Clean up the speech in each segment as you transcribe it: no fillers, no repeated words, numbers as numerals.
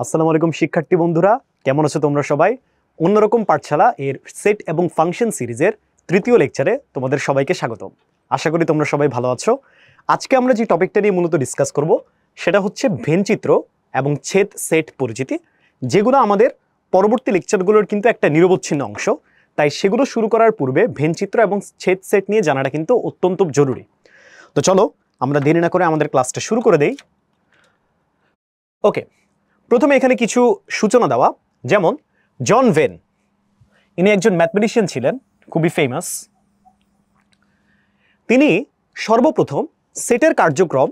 আসসালামু আলাইকুম শিক্ষার্থী বন্ধুরা, কেমন আছো তোমরা সবাই? অন্যরকম পাঠশালা এর সেট এবং ফাংশন সিরিজের তৃতীয় লেকচারে তোমাদের সবাইকে স্বাগতম। আশা করি তোমরা সবাই ভালো আছো। আজকে আমরা যে টপিকটা নিয়ে মূলত ডিসকাস করব সেটা হচ্ছে ভেনচিত্র এবং ছেদ সেট পরিচিতি, যেগুলো আমাদের পরবর্তী লেকচারগুলোর কিন্তু একটা নিরবচ্ছিন্ন অংশ। তাই সেগুলো শুরু করার পূর্বে ভেনচিত্র এবং ছেদ সেট নিয়ে জানাটা কিন্তু অত্যন্ত জরুরি। তো চলো আমরা দেরি না করে আমাদের ক্লাসটা শুরু করে দেই। ওকে, প্রথমে এখানে কিছু সূচনা দেওয়া, যেমন জন ভেন, ইনি একজন ম্যাথমেটিশিয়ান ছিলেন, খুবই ফেমাস। তিনি সর্বপ্রথম সেটের কার্যক্রম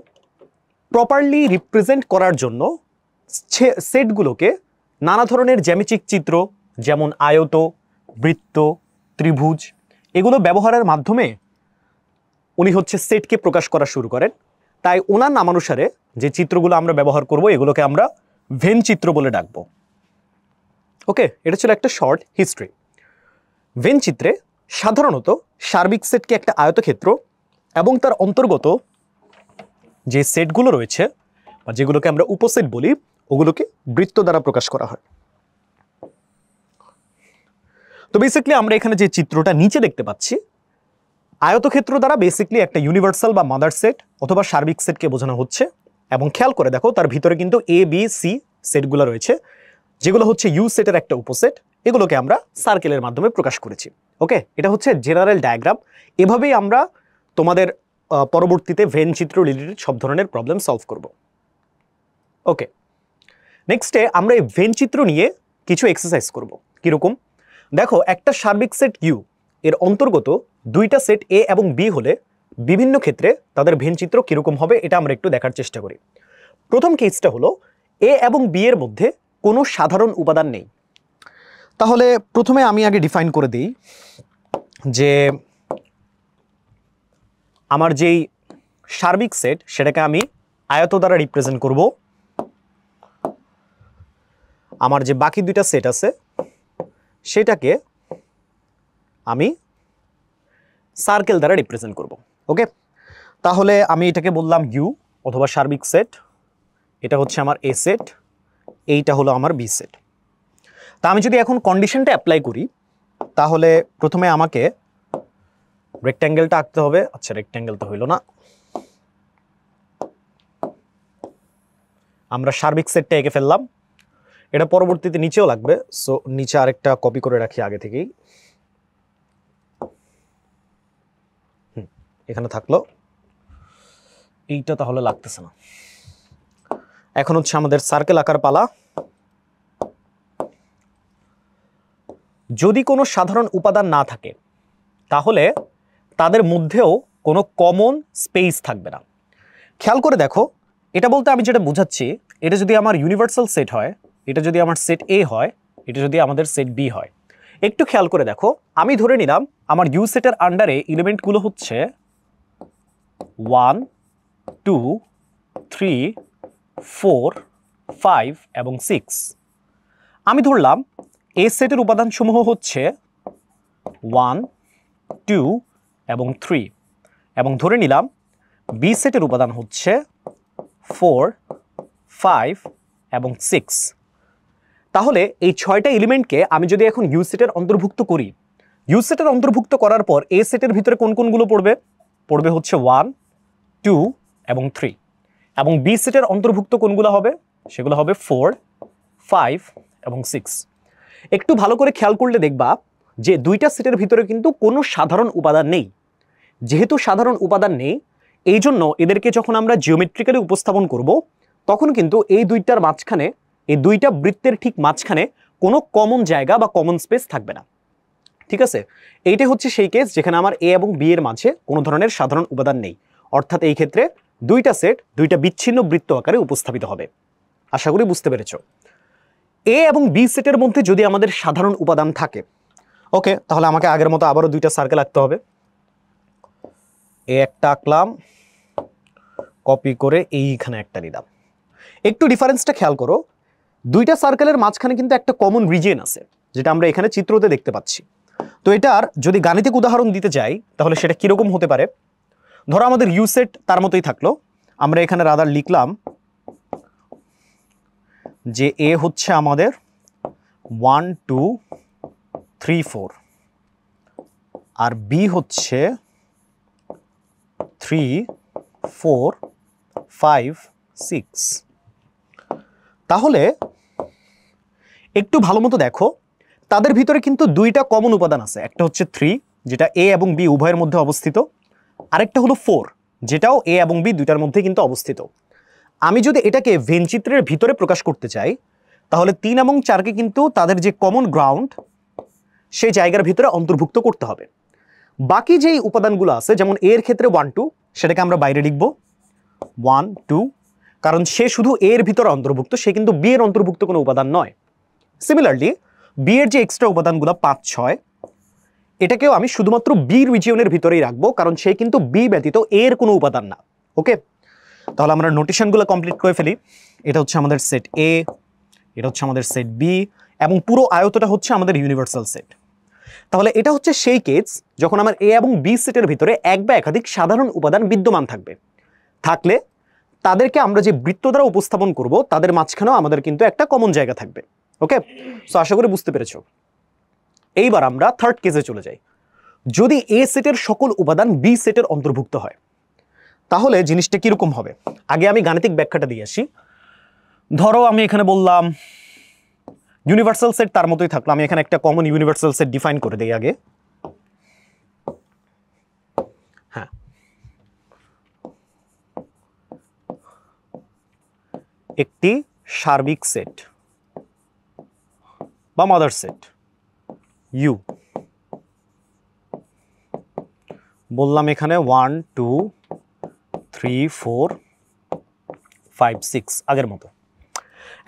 প্রপারলি রিপ্রেজেন্ট করার জন্য সেটগুলোকে নানা ধরনের জ্যামিতিক চিত্র, যেমন আয়ত, বৃত্ত, ত্রিভুজ, এগুলো ব্যবহারের মাধ্যমে উনি সেটকে প্রকাশ করা শুরু করেন। তাই ওনার নামানুসারে যে চিত্রগুলো আমরা ব্যবহার করব এগুলোকে আমরা ভেন চিত্র বলে ডাকবো। ওকে, এটা ছিল একটা শর্ট হিস্ট্রি। ভেন চিত্রে সাধারণত সার্বিক সেটকে একটা আয়তক্ষেত্র এবং তার অন্তর্গত যে সেটগুলো রয়েছে বা যেগুলোকে আমরা উপসেট বলি, ওগুলোকে বৃত্ত দ্বারা প্রকাশ করা হয়। তো বেসিক্যালি আমরা এখানে যে চিত্রটা নিচে দেখতে পাচ্ছি, আয়তক্ষেত্র দ্বারা বেসিক্যালি একটা ইউনিভার্সাল বা মাদার সেট অথবা সার্বিক সেটকে বোঝানো হচ্ছে। এবং খেয়াল করে দেখো, তার ভিতরে কিন্তু এ বি সি সেটগুলো রয়েছে, যেগুলো হচ্ছে ইউ সেটের একটা উপসেট। এগুলোকে আমরা সার্কেলের মাধ্যমে প্রকাশ করেছি। ওকে, এটা হচ্ছে জেনারেল ডায়াগ্রাম। এভাবেই আমরা তোমাদের পরবর্তীতে ভেন চিত্র রিলেটেড সব ধরনের প্রবলেম সলভ করব। ওকে, নেক্সটে আমরা এই ভেন চিত্র নিয়ে কিছু এক্সারসাইজ করব। কিরকম দেখো, একটা সার্বিক সেট ইউ এর অন্তর্গত দুইটা সেট এ এবং বি হলে বিভিন্ন ক্ষেত্রে তাদের ভেন চিত্র কিরকম হবে এটা আমরা একটু দেখার চেষ্টা করি। প্রথম কেসটা হলো এ এবং বি এর মধ্যে কোনো সাধারণ উপাদান নেই। তাহলে প্রথমে আমি আগে ডিফাইন করে দিই যে আমার যেই সার্বিক সেট সেটাকে আমি আয়ত দ্বারা রিপ্রেজেন্ট করব। আমার যে বাকি দুইটা সেট আছে সেটাকে আমি সার্কেল দ্বারা রিপ্রেজেন্ট করব। ওকে, তাহলে আমি এটাকে বললাম ইউ অথবা সার্বিক সেট, এটা হচ্ছে আমার এ সেট, এইটা হলো আমার বি সেট। তা আমি যদি এখন কন্ডিশনটা অ্যাপ্লাই করি, তাহলে প্রথমে আমাকে রেক্ট্যাঙ্গেলটা আঁকতে হবে। আচ্ছা, রেক্ট্যাঙ্গেল তো হইল না, আমরা সার্বিক সেটটা এঁকে ফেললাম। এটা পরবর্তীতে নিচেও লাগবে, সো নিচে আরেকটা কপি করে রাখি আগে থেকেই। এখানে থাকলো, এইটা তাহলে লাগতেছে না। এখন হচ্ছে আমাদের সার্কেল আকার পালা। যদি কোনো সাধারণ উপাদান না থাকে তাহলে তাদের মধ্যেও কোনো কমন স্পেস থাকবে না। খেয়াল করে দেখো, এটা বলতে আমি যেটা বোঝাচ্ছি, এটা যদি আমার ইউনিভার্সাল সেট হয়, এটা যদি আমার সেট এ হয়, এটা যদি আমাদের সেট বি হয়, একটু খেয়াল করে দেখো, আমি ধরে নিলাম আমার ইউ সেটের আন্ডারে এলিমেন্টগুলো হচ্ছে 1, 2, 3, 4, 5 এবং 6। আমি ধরলাম এ সেটের উপাদানসমূহ হচ্ছে 1, 2 এবং 3, এবং ধরে নিলাম বি সেটের উপাদান হচ্ছে 4, 5 এবং 6। তাহলে এই 6টা এলিমেন্টকে আমি যদি এখন ইউ সেটের অন্তর্ভুক্ত করি, ইউ সেটের অন্তর্ভুক্ত করার পর এ সেটের ভিতরে কোন কোনগুলো পড়বে হচ্ছে 1, 2 এবং 3, এবং বি সেটের অন্তর্ভুক্ত কোনগুলো হবে, সেগুলো হবে 4, 5 এবং 6। একটু ভালো করে খেয়াল করলে দেখবা যে দুইটা সেটের ভিতরে কিন্তু কোনো সাধারণ উপাদান নেই। যেহেতু সাধারণ উপাদান নেই, এই জন্য এদেরকে যখন আমরা জিওমেট্রিক্যালি উপস্থাপন করব, তখন কিন্তু এই দুইটার মাঝখানে, এই দুইটা বৃত্তের ঠিক মাঝখানে কোনো কমন জায়গা বা কমন স্পেস থাকবে না। ঠিক আছে, এইটাই হচ্ছে সেই কেস যেখানে আমার এ এবং বি এর মাঝে কোনো ধরনের সাধারণ উপাদান নেই। অর্থাৎ এই ক্ষেত্রে দুইটা সেট দুইটা বিচ্ছিন্ন বৃত্ত আকারে উপস্থাপিত হবে। আশা করি বুঝতে পেরেছ। এ এবং বি সেটের মধ্যে যদি আমাদের সাধারণ উপাদান থাকে, ওকে, তাহলে আমাকে আগের মতো আবারও দুইটা সার্কেল আঁকতে হবে। এ একটা আঁকলাম, কপি করে এইখানে একটা নিলাম। একটু ডিফারেন্সটা খেয়াল করো, দুইটা সার্কেলের মাঝখানে কিন্তু একটা কমন রিজিয়ন আছে, যেটা আমরা এখানে চিত্রতে দেখতে পাচ্ছি। তো এটার যদি গাণিতিক উদাহরণ দিতে যাই, তাহলে সেটা কিরকম হতে পারে? ধরো আমাদের ইউ সেট তার মতোই থাকলো, আমরা এখানে রাদার লিখলাম যে এ হচ্ছে আমাদের 1 2 3 4 আর বি হচ্ছে 3 4 5 6। তাহলে একটু ভালো মতো দেখো, তাদের ভিতরে কিন্তু দুইটা কমন উপাদান আছে। একটা হচ্ছে 3, যেটা এ এবং বি উভয়ের মধ্যে অবস্থিত, আরেকটা হলো 4, যেটাও এ এবং বি দুইটার মধ্যে কিন্তু অবস্থিত। আমি যদি এটাকে ভেন চিত্রের ভিতরে প্রকাশ করতে চাই, তাহলে 3 এবং 4কে কিন্তু তাদের যে কমন গ্রাউন্ড সেই জায়গার ভিতরে অন্তর্ভুক্ত করতে হবে। বাকি যেই উপাদানগুলো আছে, যেমন এর ক্ষেত্রে 1 2, সেটাকে আমরা বাইরে লিখব 1 2, কারণ সে শুধু এর ভিতরে অন্তর্ভুক্ত, সে কিন্তু বি এর অন্তর্ভুক্ত কোনো উপাদান নয়। সিমিলারলি বি এর যে এক্সট্রা উপাদানগুলো 5 6, এটাকেও আমি শুধুমাত্র বি রিজিয়নের ভিতরেই রাখবো, কারণ সে কিন্তু বি ব্যতীত এর কোনো উপাদান না। ওকে, তাহলে আমরা নোটেশনগুলো কমপ্লিট করে ফেলি। এটা হচ্ছে আমাদের সেট এ, এটা হচ্ছে আমাদের সেট বি, এবং পুরো আয়তটা হচ্ছে আমাদের ইউনিভার্সাল সেট। তাহলে এটা হচ্ছে সেই কেস যখন আমার এ এবং বি সেটের ভিতরে এক বা একাধিক সাধারণ উপাদান বিদ্যমান থাকলে তাদেরকে আমরা যে বৃত্ত দ্বারা উপস্থাপন করব, তাদের মাঝখানেও আমাদের কিন্তু একটা কমন জায়গা থাকবে। ওকে, সো আশা করি বুঝতে পেরেছো। এইবার আমরা থার্ড কেসে চলে যাই। যদি এ সেটের সকল উপাদান বি সেটের অন্তর্ভুক্ত হয়, তাহলে জিনিসটা কিরকম হবে? আগে আমি গাণিতিক ব্যাখ্যাটা দিয়ে আসি। ধরো আমি এখানে বললাম ইউনিভার্সাল সেট, তার মতোই থাকলো। আমি এখানে একটা কমন ইউনিভার্সাল সেট ডিফাইন করে দেই আগে। হ্যাঁ, একটি সার্বিক সেট বা মাদার সেট ইউ, বললাম এখানে 1 2 3 4 5 6 আগের মতো।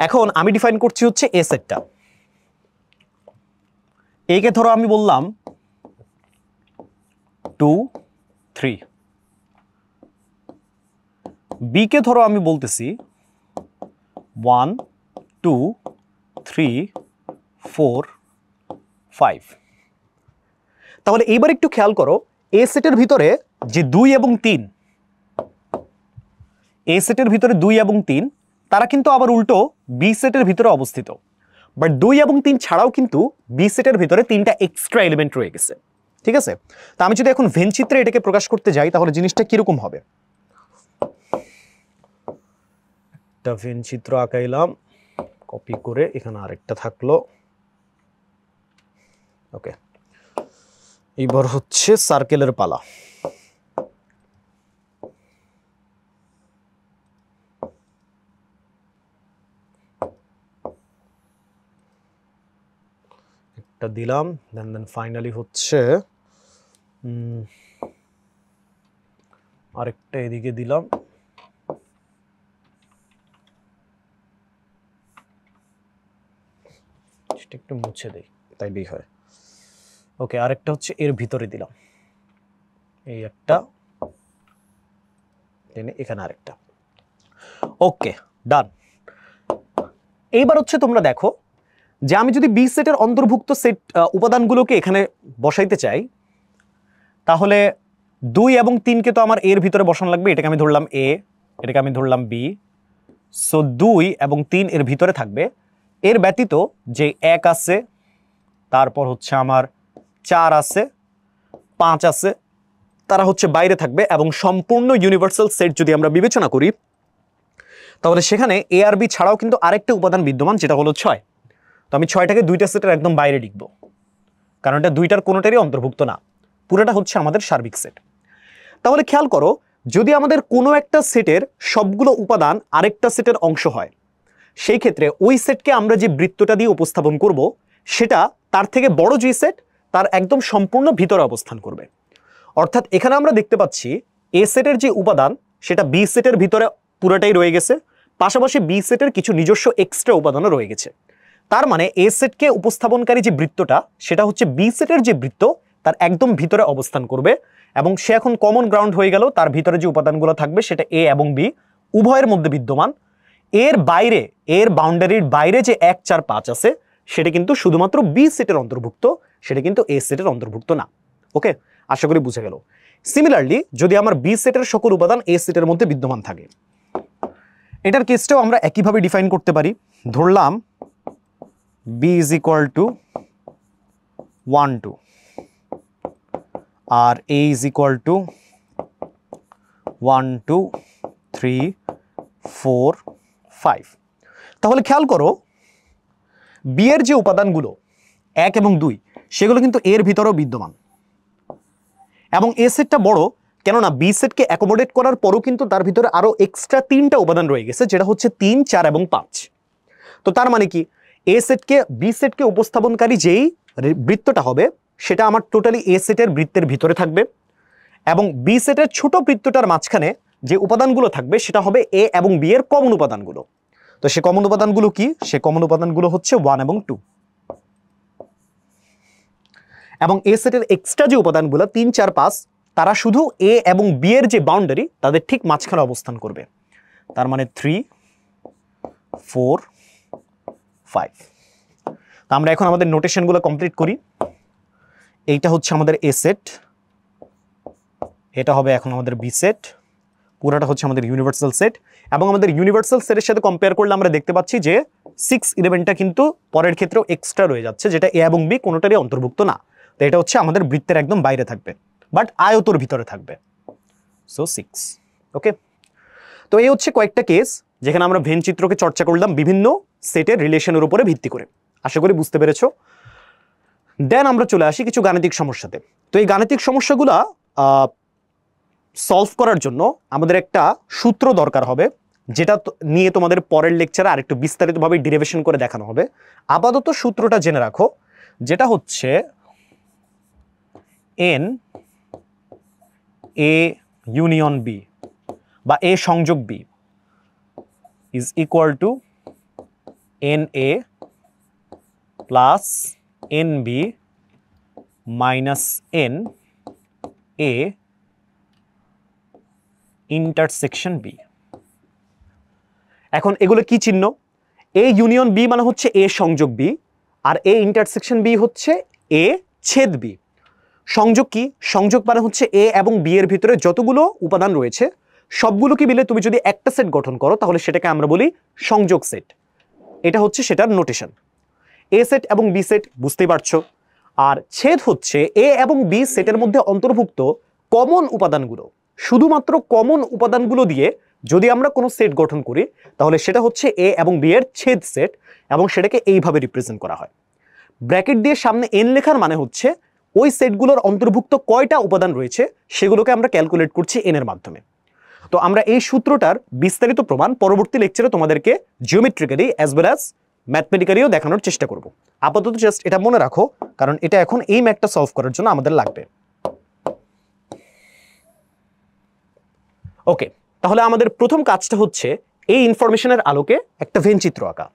এখন আমি ডিফাইন করছি হচ্ছে এ সেটটা। এ কে ধরো আমি বললাম 2 3, বি কে ধরো আমি বলতেছি 1 2 3 4 5। তাহলে এইবার একটু খেয়াল করো, এ সেটের ভিতরে যে 2 এবং 3, এ সেটের ভিতরে 2 এবং 3, তারা কিন্তু আবার উল্টো বি সেটের ভিতরে অবস্থিত। বাট 2 এবং 3 ছাড়াও কিন্তু বি সেটের ভিতরে 3টা এক্সট্রা এলিমেন্ট রয়ে গেছে। ঠিক আছে, তা আমি যদি এখন ভেন চিত্রে এটাকে প্রকাশ করতে যাই, তাহলে জিনিসটা কিরকম হবে? একটা ভেন চিত্র আঁকাইলাম, কপি করে এখানে আরেকটা থাকলো। ওকে, এইবার হচ্ছে সার্কেলের পালা। একটা দিলাম, দেন ফাইনালি হচ্ছে আরেকটা এদিকে দিলাম। একটু মুছে দেই, তাইলেই হয়। ওকে, আরেকটা হচ্ছে এর ভিতরে দিলাম, এই একটা, এখানে আরেকটা। ওকে, ডান। এইবার হচ্ছে তোমরা দেখো যে আমি যদি বি সেটের অন্তর্ভুক্ত সেট উপাদানগুলোকে এখানে বসাইতে চাই, তাহলে 2 এবং 3কে তো আমার এর ভিতরে বসানো লাগবে। এটাকে আমি ধরলাম এ, এটাকে আমি ধরলাম বি। সো 2 এবং 3 এর ভিতরে থাকবে। এর ব্যতীত যে 1 আছে, তারপর হচ্ছে আমার 4 আছে, 5 আছে, তারা হচ্ছে বাইরে থাকবে। এবং সম্পূর্ণ ইউনিভার্সাল সেট যদি আমরা বিবেচনা করি, তাহলে সেখানে এ আর বি ছাড়াও কিন্তু আরেকটা উপাদান বিদ্যমান, যেটা হলো 6। তো আমি 6টাকে দুইটা সেটের একদম বাইরে লিখব, কারণ এটা দুইটার কোনোটারই অন্তর্ভুক্ত না, পুরোটা হচ্ছে আমাদের সার্বিক সেট। তাহলে খেয়াল করো, যদি আমাদের কোনো একটা সেটের সবগুলো উপাদান আরেকটা সেটের অংশ হয়, সেই ক্ষেত্রে ওই সেটকে আমরা যে বৃত্তটা দিয়ে উপস্থাপন করব, সেটা তার থেকে বড় যে সেট, তার একদম সম্পূর্ণ ভিতরে অবস্থান করবে। অর্থাৎ এখানে আমরা দেখতে পাচ্ছি এ সেটের যে উপাদান, সেটা বি সেটের ভিতরে পুরোটাই রয়ে গেছে, পাশাপাশি বি সেটের কিছু নিজস্ব এক্সট্রা উপাদানও রয়ে গেছে। তার মানে এ সেটকে উপস্থাপনকারী যে বৃত্তটা, সেটা হচ্ছে বি সেটের যে বৃত্ত, তার একদম ভিতরে অবস্থান করবে। এবং সে এখন কমন গ্রাউন্ড হয়ে গেল, তার ভিতরে যে উপাদানগুলো থাকবে সেটা এ এবং বি উভয়ের মধ্যে বিদ্যমান। এর বাইরে, এর বাউন্ডারির বাইরে যে 1 4 5 আছে, সেটা কিন্তু শুধুমাত্র বি সেটের অন্তর্ভুক্ত, সেটা কিন্তু এ সেটের অন্তর্ভুক্ত না। ওকে, আশা করি বুঝে গেল। সিমিলারলি যদি আমার বি সেটের সকল উপাদান এ সেটের মধ্যে বিদ্যমান থাকে, এটার কেসটাও আমরা একইভাবে ডিফাইন করতে পারি। ধরলাম b ইজ ইকুয়াল টু 1 2 আর a ইজ ইকুয়াল টু 1 2 3 4 5। তাহলে খেয়াল করো b এর যে উপাদানগুলো 1 এবং 2 সেগুলো কিন্তু এর ভিতরেও বিদ্যমান, এবং এ সেটটা বড়, কেননা বি সেটকে অ্যাকোমোডেট করার পরও কিন্তু তার ভিতরে আরো এক্সট্রা 3টা উপাদান রয়ে গেছে, যেটা হচ্ছে 3 4 এবং 5। তো তার মানে কি এ সেটকে বি সেটকে উপস্থাপনকারী যেই বৃত্তটা হবে সেটা আমার টোটালি এ সেটের বৃত্তের ভিতরে থাকবে, এবং বি সেটের ছোট বৃত্তটার মাঝখানে যে উপাদানগুলো থাকবে সেটা হবে এ এবং বি এর কমন উপাদানগুলো। তো সে কমন উপাদানগুলো কি? সে কমন উপাদানগুলো হচ্ছে 1 এবং 2, এবং এ সেটের এক্সট্রা যে উপাদানগুলো 3 4 5 তারা শুধু এ এবং বি এর যে বাউন্ডারি তাদের ঠিক মাঝখানে অবস্থান করবে। তার মানে 3 4 5। তো আমরা এখন আমাদের নোটেশনগুলো কমপ্লিট করি। এইটা হচ্ছে আমাদের এ সেট, এটা হবে এখন আমাদের বি সেট, পুরোটা হচ্ছে আমাদের ইউনিভার্সাল সেট, এবং আমাদের ইউনিভার্সাল সেটের সাথে কম্পেয়ার করলে আমরা দেখতে পাচ্ছি যে 6-11টা কিন্তু পরের ক্ষেত্রেও এক্সট্রা রয়ে যাচ্ছে, যেটা এ এবং বি কোনোটারই অন্তর্ভুক্ত না। তো এটা হচ্ছে আমাদের বৃত্তের একদম বাইরে থাকবে, বাট আয়তর ভিতরে থাকবে। সো 6। ওকে, তো এই হচ্ছে কয়েকটা কেস যেখানে আমরা ভেন চিত্রকে চর্চা করলাম বিভিন্ন সেটের রিলেশনের উপরে ভিত্তি করে। আশা করি বুঝতে পেরেছো। দেন আমরা চলে আসি কিছু গাণিতিক সমস্যাতে। তো এই গাণিতিক সমস্যাগুলা সলভ করার জন্য আমাদের একটা সূত্র দরকার হবে, যেটা নিয়ে তোমাদের পরের লেকচারে আরেকটু বিস্তারিতভাবে ডেরিভেশন করে দেখানো হবে। আপাতত সূত্রটা জেনে রাখো, যেটা হচ্ছে এন এ ইউনিয়ন বি বা এ সংযোগ B is equal to n A plus n B minus n A intersection B. এখন এগুলো কি চিহ্ন? এ ইউনিয়ন বি মানে হচ্ছে এ সংযোগ বি, আর এ ইন্টারসেকশন বি হচ্ছে এ ছেদ বি। সংযোগ কি? সংযোগ মানে হচ্ছে এ এবং বি এর ভিতরে যতগুলো উপাদান রয়েছে সবগুলোকে মিলে তুমি যদি একটা সেট গঠন করো তাহলে সেটাকে আমরা বলি সংযোগ সেট। এটা হচ্ছে সেটার নোটেশন। এ সেট এবং বি সেট বুঝতেই পারছো। আর ছেদ হচ্ছে এ এবং বি সেটের মধ্যে অন্তর্ভুক্ত কমন উপাদানগুলো। শুধুমাত্র কমন উপাদানগুলো দিয়ে যদি আমরা কোনো সেট গঠন করি তাহলে সেটা হচ্ছে এ এবং বি এর ছেদ সেট, এবং সেটাকে এইভাবে রিপ্রেজেন্ট করা হয়। ব্র্যাকেট দিয়ে সামনে এন লেখার মানে হচ্ছে ওই সেটগুলোর অন্তর্ভুক্ত কয়টা উপাদান রয়েছে সেগুলোকে আমরা ক্যালকুলেট করছি এন এর মাধ্যমে। তো আমরা এই সূত্রটার বিস্তারিত প্রমাণ পরবর্তী লেকচারে তোমাদেরকে জিওমেট্রিক্যালি অ্যাজ ওয়েল অ্যাজ ম্যাথমেটিক্যালিও দেখানোর চেষ্টা করব। আপাতত জাস্ট এটা মনে রাখো, কারণ এটা এখন এই ম্যাথটা সলভ করার জন্য আমাদের লাগবে। ওকে, তাহলে আমাদের প্রথম কাজটা হচ্ছে এই ইনফরমেশনের আলোকে একটা ভেন চিত্র আঁকা।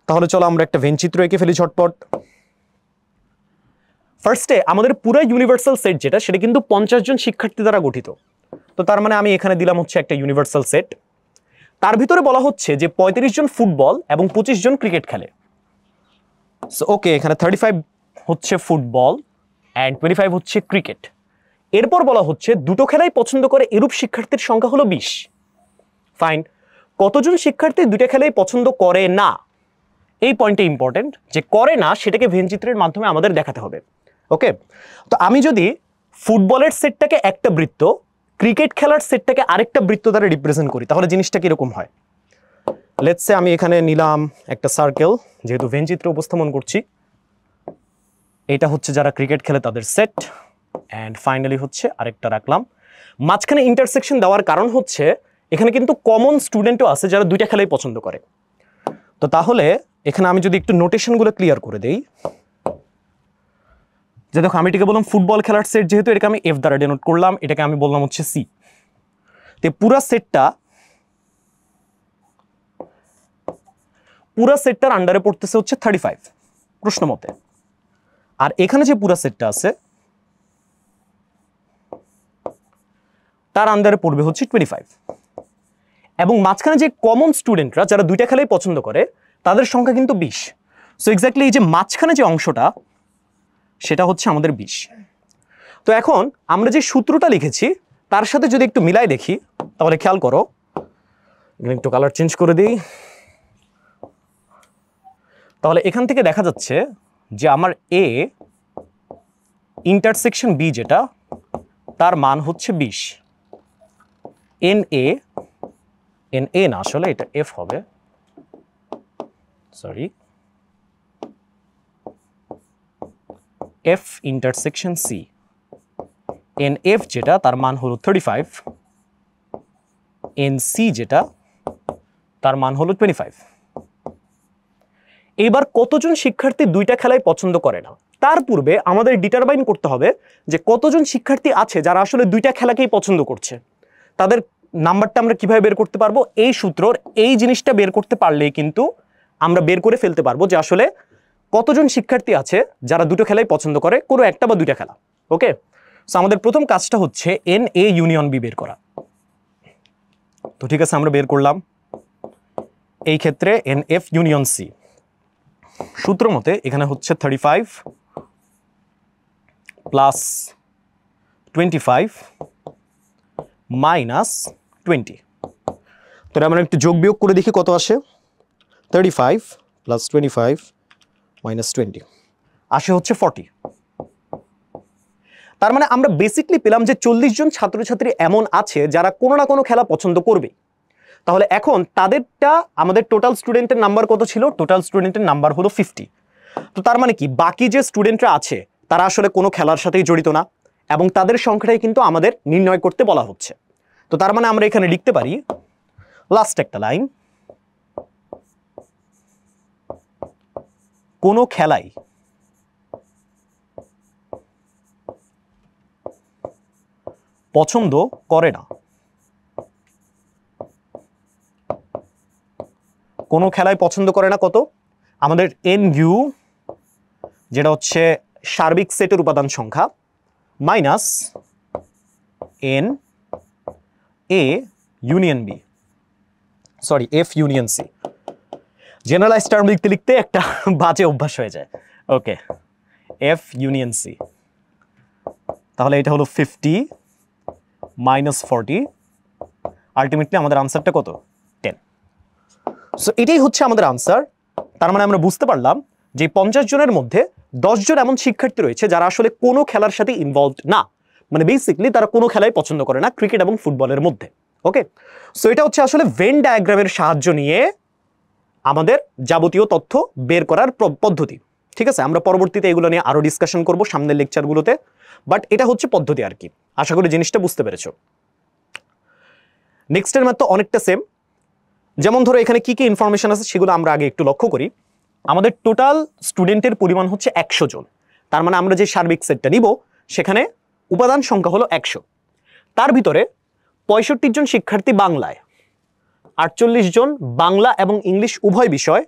তাহলে চলো আমরা একটা ভেন চিত্র এঁকে ফেলি ঝটপট। ফার্স্টে আমাদের পুরো ইউনিভার্সাল সেট যেটা, সেটা কিন্তু 50 জন শিক্ষার্থী দ্বারা গঠিত। তো তার মানে আমি এখানে দিলাম হচ্ছে একটা ইউনিভার্সাল সেট। তার ভিতরে বলা হচ্ছে যে 35 জন ফুটবল এবং 25 জন ক্রিকেট খেলে। সো ওকে, এখানে 35 হচ্ছে ফুটবল অ্যান্ড 25 হচ্ছে ক্রিকেট। এরপর বলা হচ্ছে দুটো খেলাই পছন্দ করে এরূপ শিক্ষার্থীর সংখ্যা হলো 20। ফাইন, কতজন শিক্ষার্থী দুটো খেলাই পছন্দ করে না? এই পয়েন্টটা ইম্পর্টেন্ট, যে করে না সেটাকে ভেন চিত্রের মাধ্যমে আমাদের দেখাতে হবে। ওকে, তো আমি যদি ফুটবলের সেটটাকে একটা বৃত্ত, ক্রিকেট খেলার সেটটাকে আরেকটা বৃত্ত দ্বারা রিপ্রেজেন্ট করি তাহলে জিনিসটা কিরকম হয়? লেটস সে আমি এখানে নিলাম একটা সার্কেল, যেহেতু ভেন চিত্র উপস্থাপন করছি। এটা হচ্ছে যারা ক্রিকেট খেলে তাদের সেট, অ্যান্ড ফাইনালি হচ্ছে আরেকটা রাখলাম। মাঝখানে ইন্টারসেকশন দেওয়ার কারণ হচ্ছে এখানে কিন্তু কমন স্টুডেন্টও আছে যারা দুইটা খেলাই পছন্দ করে। তো তাহলে এখানে আমি যদি একটু নোটেশনগুলো ক্লিয়ার করে দেই, যে দেখো আমি এটাকে বললাম ফুটবল খেলার সেট, যেহেতু এটাকে আমি এফ দ্বারা ডেনোট করলাম, এটাকে আমি বললাম হচ্ছে সি। তো পুরা সেটটার আন্ডারে পড়তেছে হচ্ছে 35 প্রশ্ন মতে, আর এখানে যে পুরা সেটটা আছে তার আন্ডারে পড়বে হচ্ছে 25, এবং মাঝখানে যে কমন স্টুডেন্টরা যারা দুইটা খেলাই পছন্দ করে তাদের সংখ্যা কিন্তু 20। সো এক্স্যাক্টলি এই যে মাঝখানে যে অংশটা সেটা হচ্ছে আমাদের 20। তো এখন আমরা যে সূত্রটা লিখেছি তার সাথে যদি একটু মিলাই দেখি তাহলে খেয়াল করো, এখানে একটু কালার চেঞ্জ করে দিই। তাহলে এখান থেকে দেখা যাচ্ছে যে আমার এ ইন্টারসেকশন বি যেটা, তার মান হচ্ছে 20। এন এ না, আসলে এটা এফ হবে, sorry, F intersection C. N F যেটা, তার মান হলো 35। এন সি যেটা, তার মান হলো 25। এবার কতজন শিক্ষার্থী দুইটা খেলাই পছন্দ করে না, তার পূর্বে আমাদের ডিটারমাইন করতে হবে যে কতজন শিক্ষার্থী আছে যারা আসলে দুইটা খেলাকেই পছন্দ করছে। তাদের নাম্বারটা আমরা কিভাবে বের করতে পারবো? এই সূত্রর এই জিনিসটা বের করতে পারলেই কিন্তু আমরা বের করে ফেলতে পারবো যে আসলে কতজন শিক্ষার্থী আছে যারা দুটো খেলাই পছন্দ করে, কোনো একটা বা দুইটা খেলা। ওকে, সো আমাদের প্রথম কাজটা হচ্ছে এন এ ইউনিয়ন বি বের করা। তো ঠিক আছে, আমরা বের করলাম। এই ক্ষেত্রে এন এফ ইউনিয়ন সি, সূত্র মতে এখানে হচ্ছে 35 প্লাস 25 মাইনাস 20। তো আমরা একটু যোগ বিয়োগ করে দেখি কত আসে। 35 প্লাস 25 মাইনাস 20 আসে হচ্ছে 40। তার মানে আমরা বেসিকলি পেলাম যে 40 জন ছাত্রছাত্রী এমন আছে যারা কোনো না কোনো খেলা পছন্দ করবে। তাহলে এখন তাদেরটা, আমাদের টোটাল স্টুডেন্টের নাম্বার কত ছিল? টোটাল স্টুডেন্টের নাম্বার হলো 50। তো তার মানে কি, বাকি যে স্টুডেন্টরা আছে তারা আসলে কোনো খেলার সাথেই জড়িত না, এবং তাদের সংখ্যাটাই কিন্তু আমাদের নির্ণয় করতে বলা হচ্ছে। তো তার মানে আমরা এখানে লিখতে পারি, লাস্ট একটা লাইন, কোনো খেলাই পছন্দ করে না, কোনো খেলায় পছন্দ করে না কত? আমাদের এন ইউ যেটা হচ্ছে সার্বিক সেটের উপাদান সংখ্যা, minus n A union B, sorry F union C. Generalize term লিখতে লিখতে একটা বাজে অভ্যাস হয়ে যায়। ওকে, এফ ইউনিয়ন সি, তাহলে এটা হলো 50 মাইনাস 40, আলটিমেটলি আমাদের আনসারটা কত? 10। সো এটাই হচ্ছে আমাদের আনসার। তার মানে আমরা বুঝতে পারলাম যে 50 জনের মধ্যে 10 জন এমন শিক্ষার্থী রয়েছে যারা আসলে কোনো খেলার সাথে ইনভলভড না, মানে বেসিকলি তারা কোনো খেলাই পছন্দ করে না ক্রিকেট এবং ফুটবলের মধ্যে। ওকে, সো এটা হচ্ছে আসলে ভেন ডায়াগ্রামের সাহায্য নিয়ে আমাদের যাবতীয় তথ্য বের করার পদ্ধতি। ঠিক আছে, আমরা পরবর্তীতে এগুলো নিয়ে আরো ডিসকাশন করব সামনের লেকচারগুলোতে, বাট এটা হচ্ছে পদ্ধতি আর কি। আশা করি জিনিসটা বুঝতে পেরেছো। নেক্সটের ম্যাথ তো অনেকটা সেম। যেমন ধরো এখানে কি কি ইনফরমেশন আছে সেগুলো আমরা আগে একটু লক্ষ্য করি। আমাদের টোটাল স্টুডেন্টের পরিমাণ হচ্ছে 100 জন। তার মানে আমরা যে সার্বিক সেটটা নিব সেখানে উপাদান সংখ্যা হলো 100। তার ভিতরে 65 জন শিক্ষার্থী বাংলায়, 48 জন বাংলা এবং ইংলিশ উভয় বিষয়,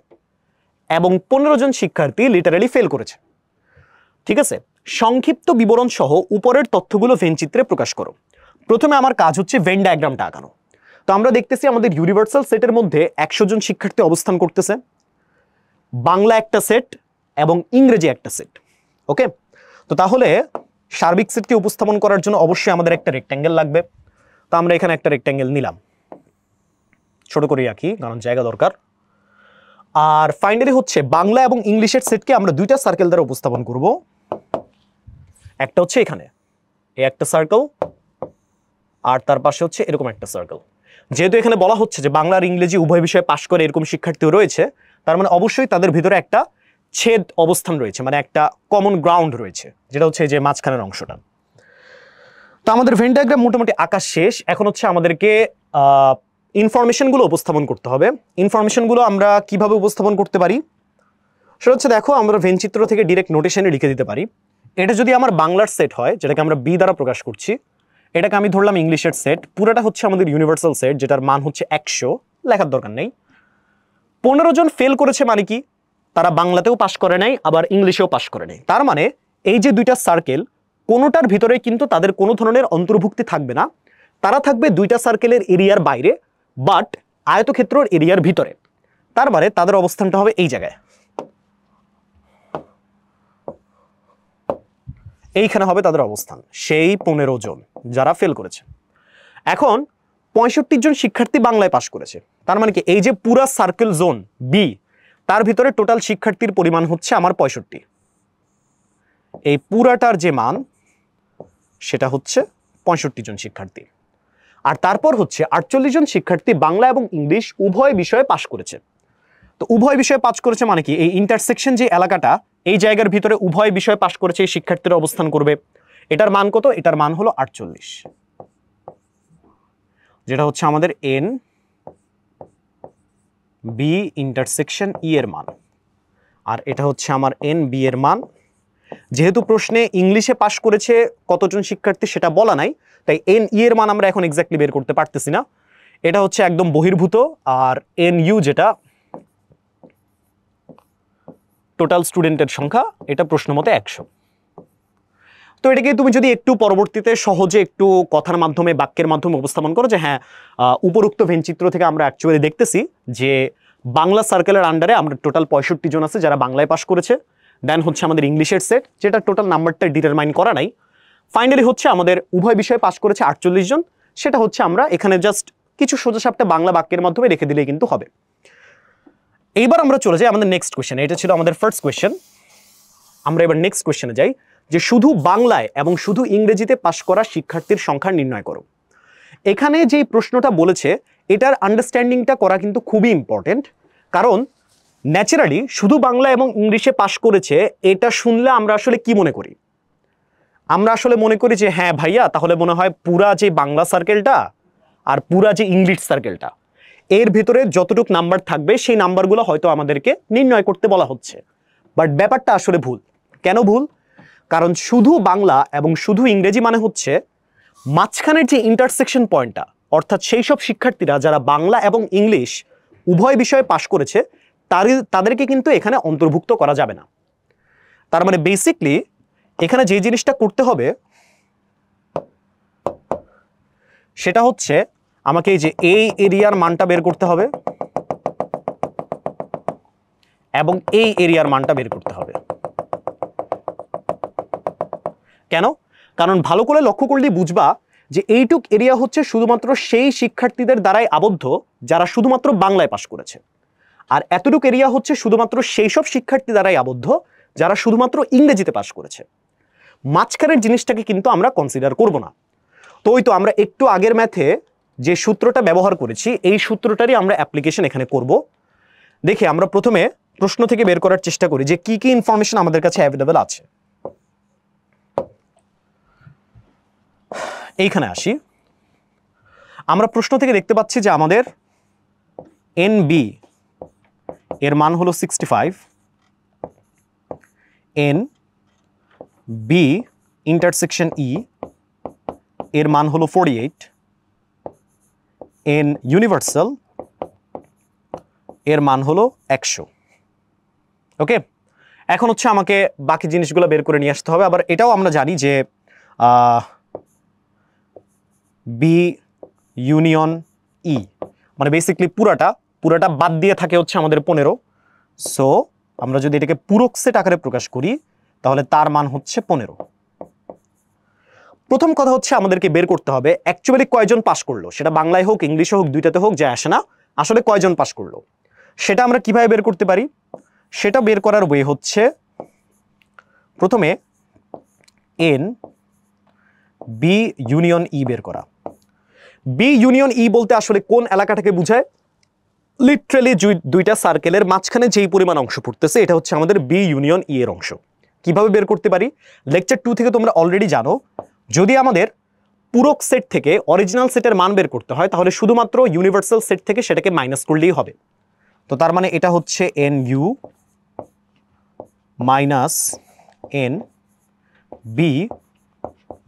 এবং 15 জন শিক্ষার্থী লিটারালি ফেল করেছে। ঠিক আছে, সংক্ষিপ্ত বিবরণ সহ উপরের তথ্যগুলো ভেন চিত্রে প্রকাশ করো। প্রথমে আমার কাজ হচ্ছে ভেন ডায়াগ্রামটা আঁকানো। তো আমরা দেখতেছি আমাদের ইউনিভার্সাল সেটের মধ্যে 100 জন শিক্ষার্থী অবস্থান করতেছে, বাংলা একটা সেট এবং ইংরেজি একটা সেট। ওকে, তো তাহলে সার্বিক সেটকে উপস্থাপন করার জন্য অবশ্যই আমাদের একটা রেক্ট্যাঙ্গেল লাগবে। তো আমরা এখানে একটা রেক্ট্যাঙ্গেল নিলাম, ছোট করে রাখি কারণ জায়গা দরকার। আর ফাইনালি হচ্ছে বাংলা এবং ইংলিশের সেটকে আমরা দুইটা সার্কেল দ্বারা উপস্থাপন করব। একটা হচ্ছে এখানে এই একটা সার্কেল, আর তার পাশে হচ্ছে এরকম একটা সার্কেল। যেহেতু এখানে বলা হচ্ছে যে বাংলা আর ইংরেজি উভয় বিষয়ে পাশ করে এরকম শিক্ষার্থীও রয়েছে, তার মানে অবশ্যই তাদের ভিতরে একটা ছেদ অবস্থান রয়েছে, মানে একটা কমন গ্রাউন্ড রয়েছে, যেটা হচ্ছে যে মাঝখানের অংশটা। তো আমাদের ভেন ডায়াগ্রাম মোটামুটি আঁকা শেষ। এখন হচ্ছে আমাদেরকে ইনফরমেশনগুলো উপস্থাপন করতে হবে। ইনফরমেশনগুলো আমরা কিভাবে উপস্থাপন করতে পারি সেটা হচ্ছে, দেখো আমরা ভেন চিত্র থেকে ডিরেক্ট নোটেশনে লিখে দিতে পারি। এটা যদি আমার বাংলার সেট হয়, যেটাকে আমরা বি দ্বারা প্রকাশ করছি, এটাকে আমি ধরলাম ইংলিশের সেট, পুরোটা হচ্ছে আমাদের ইউনিভার্সাল সেট যেটার মান হচ্ছে 100, লেখার দরকার নেই। 15 জন ফেল করেছে মানে কি, তারা বাংলাতেও পাশ করে নাই আবার ইংলিশেও পাশ করে নাই। তার মানে এই যে দুইটা সার্কেল, কোনোটার ভিতরে কিন্তু তাদের কোনো ধরনের অন্তর্ভুক্তি থাকবে না, তারা থাকবে দুইটা সার্কেলের এরিয়ার বাইরে, বাট আয়তক্ষেত্রের এরিয়ার ভিতরে। তার মানে তাদের অবস্থানটা হবে এই জায়গায়, এইখানে হবে তাদের অবস্থান, সেই 15 জন যারা ফেল করেছে। এখন 65 জন শিক্ষার্থী বাংলায় পাশ করেছে। তার মানে কি এই যে পুরা সার্কেল জোন বি, তার ভিতরে টোটাল শিক্ষার্থীর পরিমাণ হচ্ছে আমার 65। এই পুরাটার যে মান সেটা হচ্ছে 65 জন শিক্ষার্থী। আর তারপর হচ্ছে 48 জন শিক্ষার্থী বাংলা এবং ইংলিশ উভয় বিষয়ে পাশ করেছে। তো উভয় বিষয়ে পাশ করেছে মানে কি এই ইন্টারসেকশন যে এলাকাটা, এই জায়গার ভিতরে উভয় বিষয়ে পাশ করেছে এই শিক্ষার্থীরা অবস্থান করবে। এটার মান কত? এটার মান হলো 48, যেটা হচ্ছে আমাদের এন বি ইন্টারসেকশন ই এর মান, আর এটা হচ্ছে আমার এন বি এর মান। যেহেতু প্রশ্নে ইংলিশে পাশ করেছে কতজন শিক্ষার্থী সেটা বলা নাই, তাই এন ই এর মান আমরা এখন এক্স্যাক্টলি বের করতে পারতেছি না। এটা হচ্ছে একদম বহির্ভূত, আর এন ইউ যেটা টোটাল স্টুডেন্টের সংখ্যা, এটা প্রশ্ন মতে 100। তো এটাকে তুমি যদি একটু পরবর্তীতে সহজে একটু কথার মাধ্যমে বাক্যের মাধ্যমে উপস্থাপন করো যে হ্যাঁ উপরোক্ত ভেনচিত্র থেকে আমরা অ্যাকচুয়ালি দেখতেছি যে বাংলা সার্কেলের আন্ডারে আমরা টোটাল 65 জন আছে যারা বাংলায় পাশ করেছে। দেন হচ্ছে আমাদের ইংলিশের সেট, যেটা টোটাল নাম্বারটা ডিটারমাইন করা নাই। ফাইনালি হচ্ছে আমাদের উভয় বিষয়ে পাশ করেছে 48 জন, সেটা হচ্ছে আমরা এখানে জাস্ট কিছু সোজাসাপটা বাংলা বাক্যের মাধ্যমে রেখে দিলেই কিন্তু হবে। এইবার আমরা চলে যাই আমাদের নেক্সট কোয়েশ্চেন। এটা ছিল আমাদের ফার্স্ট কোয়েশ্চেন। আমরা এবার নেক্সট কোয়েশ্চেনে যাই যে শুধু বাংলায় এবং শুধু ইংরেজিতে পাশ করা শিক্ষার্থীর সংখ্যা নির্ণয় করো। এখানে যে প্রশ্নটা বলেছে এটার আন্ডারস্ট্যান্ডিংটা করা কিন্তু খুবই ইম্পর্টেন্ট, কারণ ন্যাচারালি শুধু বাংলা এবং ইংলিশে পাশ করেছে এটা শুনলে আমরা আসলে কি মনে করি? আমরা আসলে মনে করি যে হ্যাঁ ভাইয়া, তাহলে মনে হয় পুরা যে বাংলা সার্কেলটা আর পুরা যে ইংলিশ সার্কেলটা এর ভিতরে যতটুকু নাম্বার থাকবে সেই নাম্বারগুলো হয়তো আমাদেরকে নির্ণয় করতে বলা হচ্ছে। বাট ব্যাপারটা আসলে ভুল। কেন ভুল? কারণ শুধু বাংলা এবং শুধু ইংরেজি মানে হচ্ছে মাঝখানের যে ইন্টারসেকশন পয়েন্টটা, অর্থাৎ সেই সব শিক্ষার্থীরা যারা বাংলা এবং ইংলিশ উভয় বিষয়ে পাশ করেছে তাদেরকে কিন্তু এখানে অন্তর্ভুক্ত করা যাবে না। তার মানে বেসিকলি এখানে যে জিনিসটা করতে হবে সেটা হচ্ছে আমাকে এই যে এই এরিয়ার মানটা বের করতে হবে এবং এই এরিয়ার মানটা বের করতে হবে। কেন? কারণ ভালো করে লক্ষ্য করলেই বুঝবা যে এইটুক এরিয়া হচ্ছে শুধুমাত্র সেই শিক্ষার্থীদের দ্বারাই আবদ্ধ যারা শুধুমাত্র বাংলায় পাশ করেছে, আর এতটুক এরিয়া হচ্ছে শুধুমাত্র সেই সব শিক্ষার্থী দ্বারাই আবদ্ধ যারা শুধুমাত্র ইংরেজিতে পাশ করেছে। মাঝখানের জিনিসটাকে কিন্তু আমরা কনসিডার করব না। তো ওই তো আমরা একটু আগের ম্যাথে যে সূত্রটা ব্যবহার করেছি এই সূত্রটারই আমরা অ্যাপ্লিকেশন এখানে করব। দেখে আমরা প্রথমে প্রশ্ন থেকে বের করার চেষ্টা করি যে কি কি ইনফরমেশন আমাদের কাছে অ্যাভেলেবল আছে। এইখানে আসি। আমরা প্রশ্ন থেকে দেখতে পাচ্ছি যে আমাদের NB এর মান হলো 65, NB ইন্টারসেকশন E এর মান হলো 48, N ইউনিভার্সাল এর মান হলো 100। ওকে, এখন হচ্ছে আমাকে বাকি জিনিসগুলো বের করে নিয়ে আসতে হবে। আবার এটাও আমরা জানি যে বি ইউনিয়ন ই মানে বেসিকলি পুরাটা বাদ দিয়ে থাকে হচ্ছে আমাদের 15। সো আমরা যদি এটাকে পূরক সেট আকারে প্রকাশ করি তাহলে তার মান হচ্ছে 15। প্রথম কথা হচ্ছে আমাদেরকে বের করতে হবে অ্যাকচুয়ালি কয়জন পাস করলো, সেটা বাংলায় হোক ইংলিশে হোক দুইটাতে হোক যায় আসে না, আসলে কয়জন পাস করলো সেটা আমরা কিভাবে বের করতে পারি। সেটা বের করার ওয়ে হচ্ছে প্রথমে এন বি ইউনিয়ন ই বের করা। বি ইউনিয়ন ই বলতে আসলে কোন এলাকাটাকে বোঝায়? লিটারালি দুইটা সার্কেলের মাঝখানে যেই পরিমাণ অংশ পড়তেছে এটা হচ্ছে আমাদের বি ইউনিয়ন ই এর অংশ। কিভাবে বের করতে পারি? লেকচার 2 থেকে তোমরা অলরেডি জানো, যদি আমাদের পূরক সেট থেকে অরিজিনাল সেটের মান বের করতে হয় তাহলে শুধুমাত্র ইউনিভার্সাল সেট থেকে সেটাকে মাইনাস করলেই হবে। তো তার মানে এটা হচ্ছে N U minus N B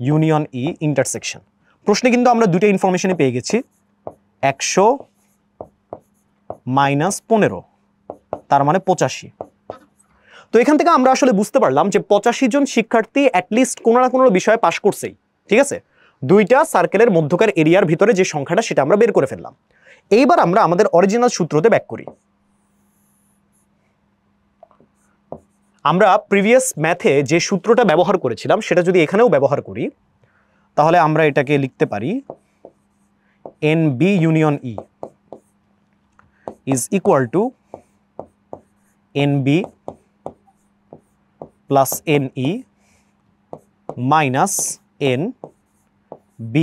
union E intersection. প্রশ্নে কিন্তু আমরা দুটো ইনফরমেশনই পেয়ে গেছি, 100 মাইনাস 15 তার মানে 85। তো এখান থেকে আমরা আসলে বুঝতে পারলাম যে 85 জন শিক্ষার্থী অ্যাটলিস্ট কোনো না কোনো বিষয়ে পাশ করছেই। ঠিক আছে, দুইটা সার্কেলের মধ্যকার এরিয়ার ভিতরে যে সংখ্যাটা সেটা আমরা বের করে ফেললাম। এইবার আমরা আমাদের অরিজিনাল সূত্রতে ব্যাক করি। আমরা প্রিভিয়াস ম্যাথে যে সূত্রটা ব্যবহার করেছিলাম সেটা যদি এখানেও ব্যবহার করি তাহলে আমরা এটাকে লিখতে পারি NB union E is equal to NB plus NE minus NB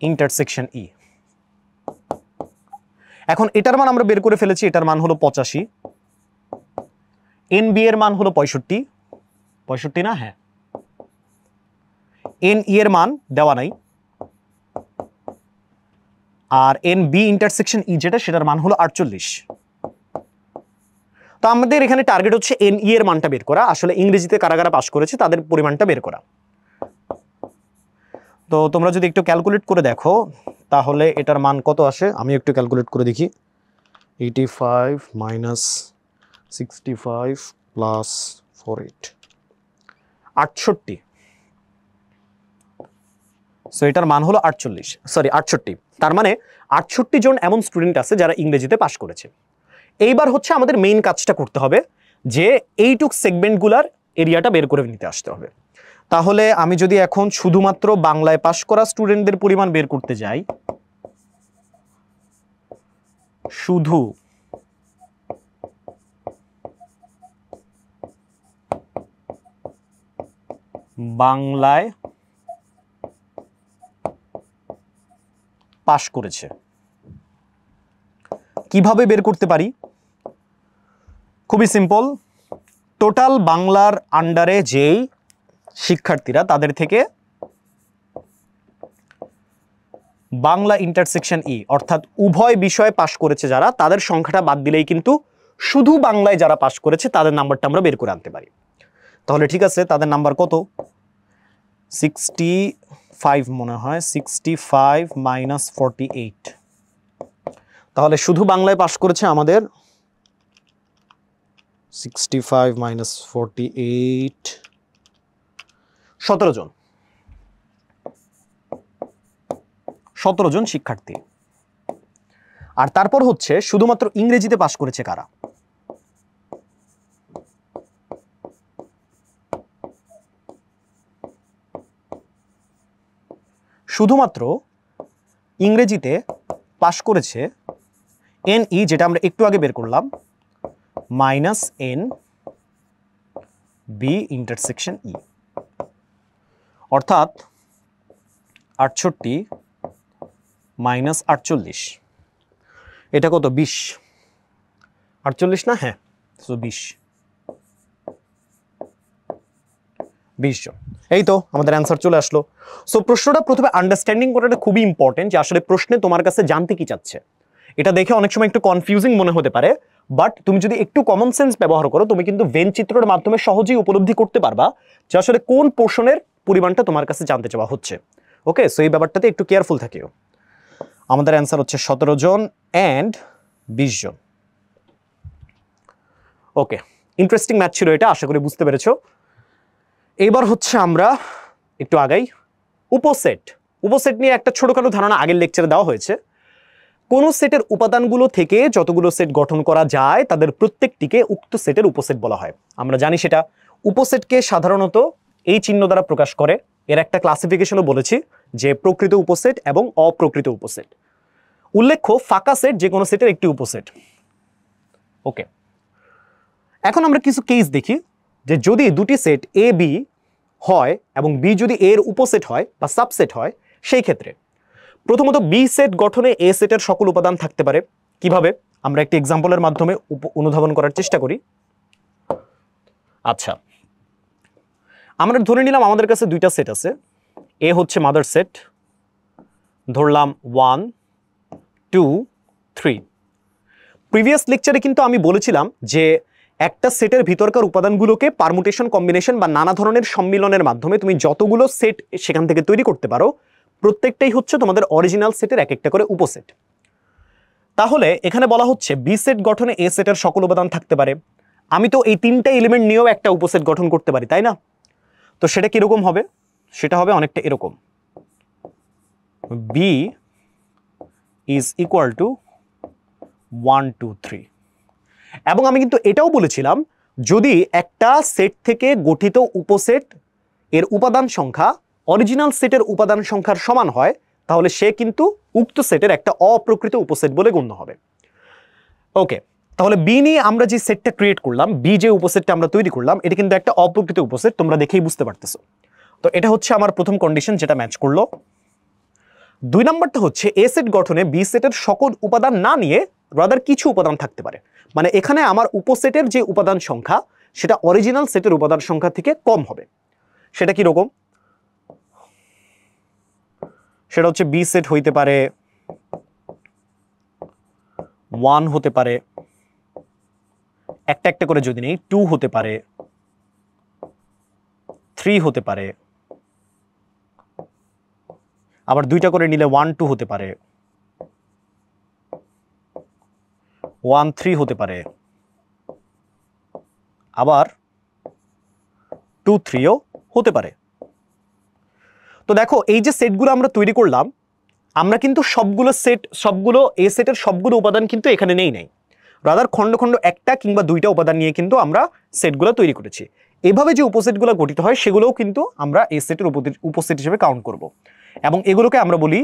intersection E। এখন এটার মান আমরা বের করে ফেলেছি, এটার মান হলো 85, NB এর মান হলো 65 না, হ্যাঁ, NE এর মান দেওয়া নাই, আর NB ইন্টারসেকশন E যেটা সেটার মান হলো 48। তো আমাদের এখানে টার্গেট হচ্ছে NE এর মানটা বের করা, আসলে ইংরেজিতে কারা কারা পাস করেছে তাদের পরিমাণটা বের করা। তো তোমরা যদি একটু ক্যালকুলেট করে দেখো তাহলে এটার মান কত আসে, আমি একটু ক্যালকুলেট করে দেখি। 85 মাইনাস 65 প্লাস 48, 68। সো এটার মান হলো 68। তার মানে 68 জন এমন স্টুডেন্ট আছে যারা ইংরেজিতে পাস করেছে। এইবার হচ্ছে আমাদের মেইন কাজটা করতে হবে যে এইটুক সেগমেন্টগুলার এরিয়াটা বের করে নিতে আসতে হবে। তাহলে আমি যদি এখন শুধুমাত্র বাংলায় পাস করা স্টুডেন্টদের পরিমাণ বের করতে যাই, শুধু বাংলায় পাস করেছে, কিভাবে বের করতে পারি? খুবই সিম্পল, টোটাল বাংলার আন্ডারে যেই শিক্ষার্থীরা তাদের থেকে বাংলা ইন্টারসেকশন ই অর্থাৎ উভয় বিষয়ে পাস করেছে যারা, তাদের সংখ্যাটা বাদ দিলেই কিন্তু শুধু বাংলায় যারা পাস করেছে তাদের নাম্বারটা আমরা বের করে আনতে পারি। তাহলে ঠিক আছে, তাদের নাম্বার কত? 65 মনে হয়, 65 মাইনাস 48। তাহলে শুধু বাংলায় পাস করেছে আমাদের 65 মাইনাস 48 17 জন, 17 জন শিক্ষার্থী। আর তারপর হচ্ছে শুধুমাত্র ইংরেজিতে পাস করেছে কারা? শুধুমাত্র ইংরেজিতে পাস করেছে NE, যেটা আমরা একটু আগে বের করলাম, মাইনাস NB ইন্টারসেকশন E, অর্থাৎ 68 মাইনাস 48, এটা কত? 20, 48 না, হ্যাঁ, 20 জন। এই তো আমাদের অ্যান্সার চলে আসলো। সো প্রশ্নটা প্রথমে আন্ডারস্ট্যান্ডিং করাটা খুবই ইম্পর্টেন্ট, যে আসলে প্রশ্নে তোমার কাছে জানতে কি চাচ্ছে। এটা দেখে অনেক সময় একটু কনফিউজিং মনে হতে পারে, বাট তুমি যদি একটু কমন সেন্স ব্যবহার করো তুমি কিন্তু ভেন চিত্রের মাধ্যমে সহজেই উপলব্ধি করতে পারবা যে আসলে কোন পোর্শনের পরিমাণটা তোমার কাছে জানতে চাওয়া হচ্ছে। ওকে, সো এই ব্যাপারটাতে একটু কেয়ারফুল থাকিও। আমাদের অ্যান্সার হচ্ছে 17 জন অ্যান্ড 20 জন। ওকে, ইন্টারেস্টিং ম্যাথ ছিল এটা, আশা করি বুঝতে পেরেছো। এবার হচ্ছে আমরা একটু আগাই। উপসেট নিয়ে একটা ছোটখাটো ধারণা আগের লেকচারে দেওয়া হয়েছে। কোন সেটের উপাদানগুলো থেকে যতগুলো সেট গঠন করা যায় তাদের প্রত্যেকটিকে উক্ত সেটের উপসেট বলা হয়। আমরা জানি সেটা। উপসেটকে সাধারণত এই চিহ্ন দ্বারা প্রকাশ করে। এর একটা ক্লাসিফিকেশনও বলেছি, যে প্রকৃত উপসেট এবং অপ্রকৃত উপসেট। উল্লেখ্য, ফাঁকা সেট যে কোনো সেটের একটি উপসেট। ওকে, এখন আমরা কিছু কেস দেখি যে যদি দুটি সেট এ বি হয় এবং বি যদি এর উপসেট হয় বা সাবসেট হয়, সেই ক্ষেত্রে প্রথমত বি সেট গঠনে এ সেটের সকল উপাদান থাকতে পারে। কিভাবে? আমরা একটি এক্সাম্পলের মাধ্যমে অনুধাবন করার চেষ্টা করি। আচ্ছা, আমরা ধরে নিলাম আমাদের কাছে দুইটা সেট আছে। এ হচ্ছে মাদার সেট, ধরলাম 1 2 3। প্রিভিয়াস লেকচারে কিন্তু আমি বলেছিলাম যে একটা সেটের ভিতরকার উপাদানগুলোকে পারমুটেশন, কম্বিনেশন বা নানা ধরনের সম্মিলনের মাধ্যমে তুমি যতগুলো সেট সেখান থেকে তৈরি করতে পারো, প্রত্যেকটাই হচ্ছে তোমাদের অরিজিনাল সেটের এক একটা করে উপসেট। তাহলে এখানে বলা হচ্ছে বি সেট গঠনে এ সেটের সকল উপাদান থাকতে পারে। আমি তো এই তিনটা এলিমেন্ট নিয়েও একটা উপসেট গঠন করতে পারি, তাই না? তো সেটা কিরকম হবে? সেটা হবে অনেকটা এরকম, বি ইজ ইকুয়াল টু 1 2 3। এবং আমি কিন্তু এটাও বলেছিলাম, যদি একটা সেট থেকে গঠিত উপসেট এর উপাদান সংখ্যা অরিজিনাল সেটের উপাদান সংখ্যার সমান হয়, তাহলে সে কিন্তু উক্ত সেটের একটা অপ্রকৃত উপসেট বলে গণ্য হবে। ওকে, তাহলে বি নিয়ে আমরা যে সেটটা ক্রিয়েট করলাম, বি যে উপসেটটা আমরা তৈরি করলাম, এটা কিন্তু একটা অপ্রকৃত উপসেট, তোমরা দেখেই বুঝতে পারতেছো। তো এটা হচ্ছে আমার প্রথম কন্ডিশন যেটা ম্যাচ করলো। 2 নম্বরটা হচ্ছে এ সেট গঠনে বি সেটের সকল উপাদান না নিয়ে রাদার কিছু উপাদান থাকতে পারে। মানে এখানে আমার উপসেটের যে উপাদান সংখ্যা সেটা অরিজিনাল সেটের উপাদান সংখ্যা থেকে কম হবে। সেটা কি রকম? সেটা হচ্ছে বি সেট হইতে পারে 1 হতে পারে, একটা একটা করে যদি নেই 2 হতে পারে, 3 হতে পারে, আবার দুইটা করে নিলে 1 2 হতে পারে, 1 3 হতে পারে, আবার 2 3ও হতে পারে। তো দেখো এই যে সেটগুলো আমরা তৈরি করলাম, আমরা কিন্তু সবগুলো এ সেটের সবগুলো উপাদান কিন্তু এখানে নেই, রাদার খন্ড খন্ড একটা কিংবা দুইটা উপাদান নিয়ে কিন্তু আমরা সেটগুলো তৈরি করেছি। এভাবে যে উপসেটগুলো গঠিত হয় সেগুলোও কিন্তু আমরা এ সেটের উপসেট হিসেবে কাউন্ট করব, এবং এগুলোকে আমরা বলি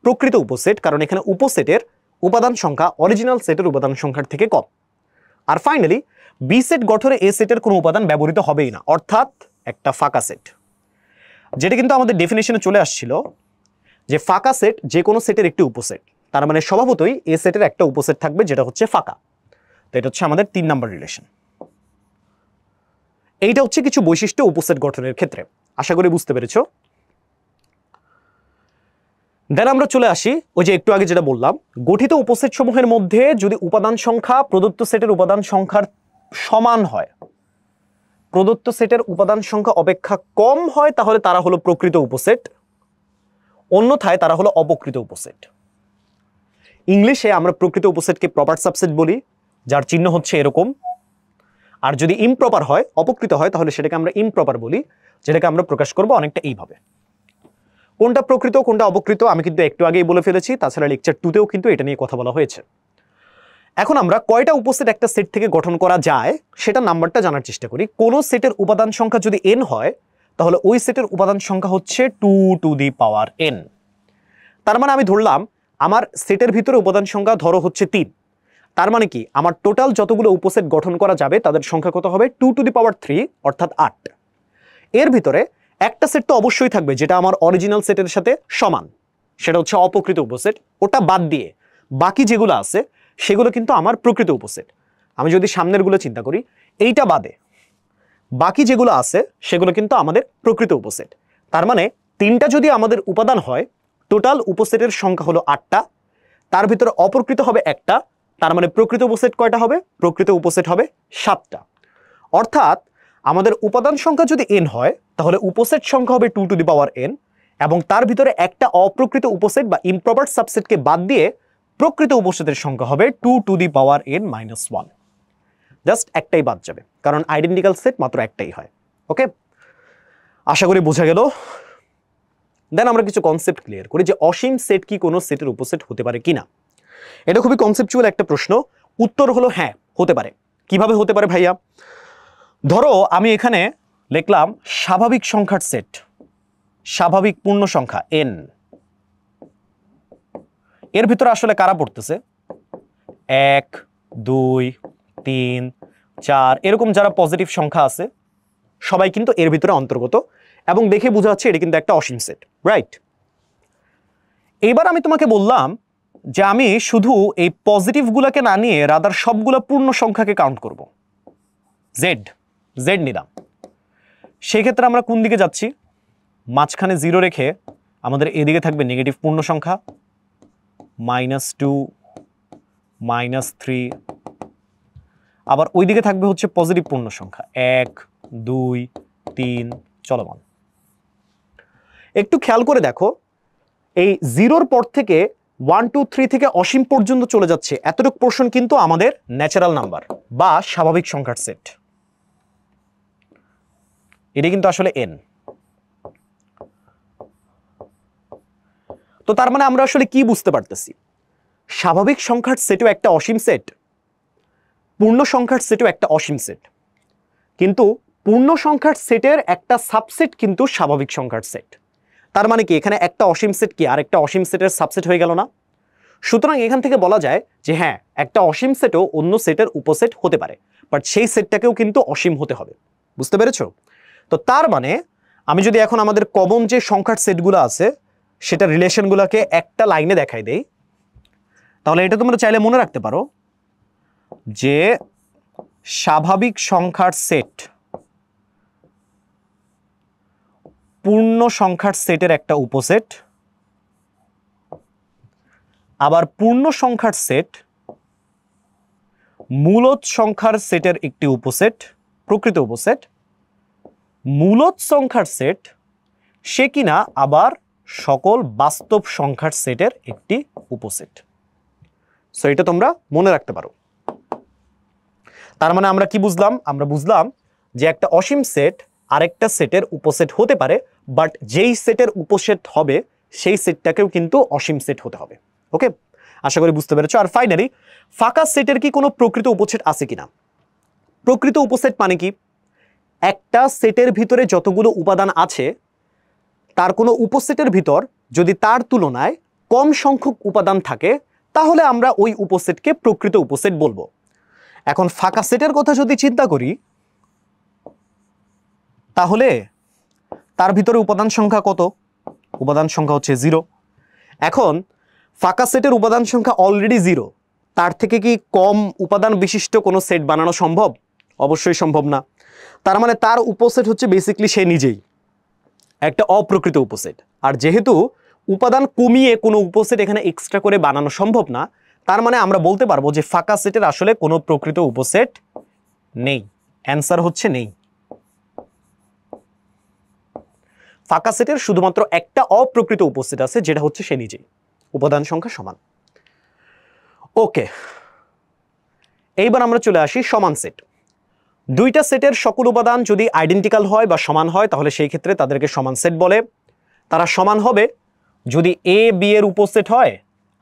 প্রকৃত উপসেট, কারণ এখানে উপসেটের উপাদান সংখ্যা অরিজিনাল সেটের উপাদান সংখ্যার থেকে কম। আর ফাইনালি বি সেট গঠনে এ সেটের কোনো উপাদান ব্যবহৃত হবেই না, অর্থাৎ একটা ফাঁকা সেট, যেটা কিন্তু আমাদের ডেফিনেশনে চলে আসছিল যে ফাঁকা সেট যে কোনো সেটের একটি উপসেট। তার মানে স্বভাবতই এ সেটের একটা উপসেট থাকবে যেটা হচ্ছে ফাঁকা। তো এটা হচ্ছে আমাদের 3 নাম্বার রিলেশন। এইটা হচ্ছে কিছু বৈশিষ্ট্য উপসেট গঠনের ক্ষেত্রে, আশা করি বুঝতে পেরেছো। দেন আমরা চলে আসি ওই যে একটু আগে যেটা বললাম, গঠিত উপসেট সমূহের মধ্যে যদি উপাদান সংখ্যা প্রদত্ত সেটের উপাদান সংখ্যার সমান হয়, প্রদত্ত সেটের উপাদান সংখ্যা অপেক্ষা কম হয়, তাহলে তারা হলো প্রকৃত উপসেট, অন্যথায় তারা হলো অপকৃত উপসেট। ইংলিশে আমরা প্রকৃত উপসেটকে প্রপার সাবসেট বলি, যার চিহ্ন হচ্ছে এরকম। আর যদি ইমপ্রপার হয়, অপকৃত হয়, তাহলে সেটাকে আমরা ইমপ্রপার বলি, যেটাকে আমরা প্রকাশ করব অনেকটা এইভাবে। কোনটা প্রকৃত কোনটা অপকৃত আমি কিন্তু একটু আগেই বলে ফেলেছি, তাছাড়া লেকচার 2তেও কিন্তু এটা নিয়ে কথা বলা হয়েছে। এখন আমরা কয়টা উপসেট একটা সেট থেকে গঠন করা যায় সেটা নাম্বারটা জানার চেষ্টা করি। কোন সেটের উপাদান সংখ্যা যদি n হয়, তাহলে ওই সেটের উপাদান সংখ্যা হচ্ছে 2 টু দি পাওয়ার n। তার মানে আমি ধরলাম আমার সেটের ভিতরে উপাদান সংখ্যা ধরো হচ্ছে 3। তার মানে কি আমার টোটাল যতগুলো উপসেট গঠন করা যাবে তাদের সংখ্যা কত হবে? 2 টু দি পাওয়ার 3, অর্থাৎ 8। এর ভিতরে একটা সেট তো অবশ্যই থাকবে যেটা আমার অরিজিনাল সেটের সাথে সমান, সেটা হচ্ছে অপকৃত উপসেট। ওটা বাদ দিয়ে বাকি যেগুলো আছে সেগুলো কিন্তু আমার প্রকৃত উপসেট। আমি যদি সামনেরগুলো চিন্তা করি, এইটা বাদে বাকি যেগুলো আছে সেগুলো কিন্তু আমাদের প্রকৃত উপসেট। তার মানে 3টা যদি আমাদের উপাদান হয়, টোটাল উপসেটের সংখ্যা হলো 8টা, তার ভিতরে অপ্রকৃত হবে একটা, তার মানে প্রকৃত উপসেট কয়টা হবে? প্রকৃত উপসেট হবে 7টা। অর্থাৎ আমাদের উপাদান সংখ্যা যদি n হয়, তাহলে উপসেট সংখ্যা হবে 2 টু দি পাওয়ার n, এবং তার ভিতরে একটা অপ্রকৃত উপসেট বা ইমপ্রপার সাবসেটকে বাদ দিয়ে প্রকৃত উপসেটের সংখ্যা হবে 2 to the power n minus 1। Just একটাই বাদ যাবে, কারণ আইডেন্টিক্যাল সেট মাত্র একটাই হয়। ওকে, আশা করি বোঝা গেল। দেন আমরা কিছু কনসেপ্ট ক্লিয়ার করি যে অসীম সেট কি কোনো সেটের উপসেট হতে পারে কিনা। এটা খুবই কনসেপচুয়াল একটা প্রশ্ন। উত্তর হলো হ্যাঁ, হতে পারে। কিভাবে হতে পারে ভাইয়া? ধরো আমি এখানে লিখলাম স্বাভাবিক সংখ্যার সেট, স্বাভাবিক পূর্ণ সংখ্যা n। এর ভিতরে আসলে কারা পড়তেছে? 1 2 3 4 এরকম যারা পজিটিভ সংখ্যা আছে সবাই কিন্তু এর ভিতরে অন্তর্গত, এবং দেখে বোঝা যাচ্ছে এটা কিন্তু একটা অসীম সেট, রাইট? এবার আমি তোমাকে বললাম যে আমি শুধু এই পজিটিভগুলোকে না নিয়ে রাদার সবগুলো পূর্ণ সংখ্যাকে কাউন্ট করব, জেড নিলাম। সেই ক্ষেত্রে আমরা কোন দিকে যাচ্ছি? মাঝখানে 0 রেখে আমাদের এদিকে থাকবে নেগেটিভ পূর্ণ সংখ্যা, -2 -3, আবার ওই দিকে থাকবে হচ্ছে পজিটিভ পূর্ণ সংখ্যা 1 2 3 চলমান। একটু খেয়াল করে দেখো, এই 0-র পর থেকে 1 2 3 থেকে অসীম পর্যন্ত চলে যাচ্ছে, এতটুকু পোর্শন কিন্তু আমাদের ন্যাচারাল নাম্বার বা স্বাভাবিক সংখ্যার সেট। এটা কিন্তু আসলে n। তো তার মানে আমরা আসলে কি বুঝতে পারতেছি? স্বাভাবিক সংখ্যার সেটও একটা অসীম সেট, পূর্ণ সংখ্যার সেটও একটা অসীম সেট, কিন্তু পূর্ণ সংখ্যার সেটের একটা সাবসেট কিন্তু স্বাভাবিক সংখ্যার সেট। তার মানে কি এখানে একটা অসীম সেট কি আর একটা অসীম সেটের সাবসেট হয়ে গেল না? সুতরাং এখান থেকে বলা যায় যে হ্যাঁ, একটা অসীম সেটও অন্য সেটের উপসেট হতে পারে, বাট সেই সেটটাকেও কিন্তু অসীম হতে হবে। বুঝতে পেরেছো? তো তার মানে আমি যদি এখন আমাদের কমন যে সংখ্যার সেটগুলো আছে সেটা রিলেশনগুলোকে একটা লাইনে দেখাই দেই, তাহলে এটা তোমরা চাইলে মনে রাখতে পারো যে স্বাভাবিক সংখ্যার সেট পূর্ণ সংখ্যার সেটের একটা উপসেট, আবার পূর্ণ সংখ্যার সেট মূলদ সংখ্যার সেটের একটি উপসেট, প্রকৃত উপসেট। মূলদ সংখ্যার সেট সে কিনা আবার সকল বাস্তব সংখ্যার সেটের একটি উপসেট। সো এটা তোমরা মনে রাখতে পারো। তার মানে আমরা কি বুঝলাম? আমরা বুঝলাম যে একটা অসীম সেট আরেকটা সেটের উপসেট হতে পারে, বাট যেই সেটের উপসেট হবে সেই সেটটাকেও কিন্তু অসীম সেট হতে হবে। ওকে, আশা করি বুঝতে পেরেছো। আর ফাইনালি, ফাঁকা সেটের কি কোনো প্রকৃত উপসেট আছে কিনা? প্রকৃত উপসেট মানে কি? একটা সেটের ভিতরে যতগুলো উপাদান আছে তার কোনো উপসেটের ভিতর যদি তার তুলনায় কম সংখ্যক উপাদান থাকে তাহলে আমরা ওই উপসেটকে প্রকৃত উপসেট বলবো। এখন ফাঁকা সেটের কথা যদি চিন্তা করি তাহলে তার ভিতরে উপাদান সংখ্যা কত? উপাদান সংখ্যা হচ্ছে 0। এখন ফাঁকা সেটের উপাদান সংখ্যা অলরেডি 0, তার থেকে কি কম উপাদান বিশিষ্ট কোনো সেট বানানো সম্ভব? অবশ্যই সম্ভব না। তার মানে তার উপসেট হচ্ছে বেসিক্যালি সে নিজেই একটা অপ্রকৃত উপসেট। আর যেহেতু উপাদান কমিয়ে কোনো উপসেট এখানে এক্সট্রা করে বানানো সম্ভব না, তার মানে আমরা বলতে পারবো যে ফাঁকা সেটের আসলে কোনো প্রকৃত উপসেট নেই। অ্যান্সার হচ্ছে নেই। ফাঁকা সেটের শুধুমাত্র একটা অপ্রকৃত উপসেট আছে, যেটা হচ্ছে সে নিজেই, উপাদান সংখ্যা সমান। ওকে, এইবার আমরা চলে আসি সমান সেট। দুইটা সেটের সকল উপাদান যদি আইডেন্টিক্যাল হয় বা সমান হয় তাহলে সেই ক্ষেত্রে তাদেরকে সমান সেট বলে। তারা সমান হবে যদি এ বি এর উপসেট হয়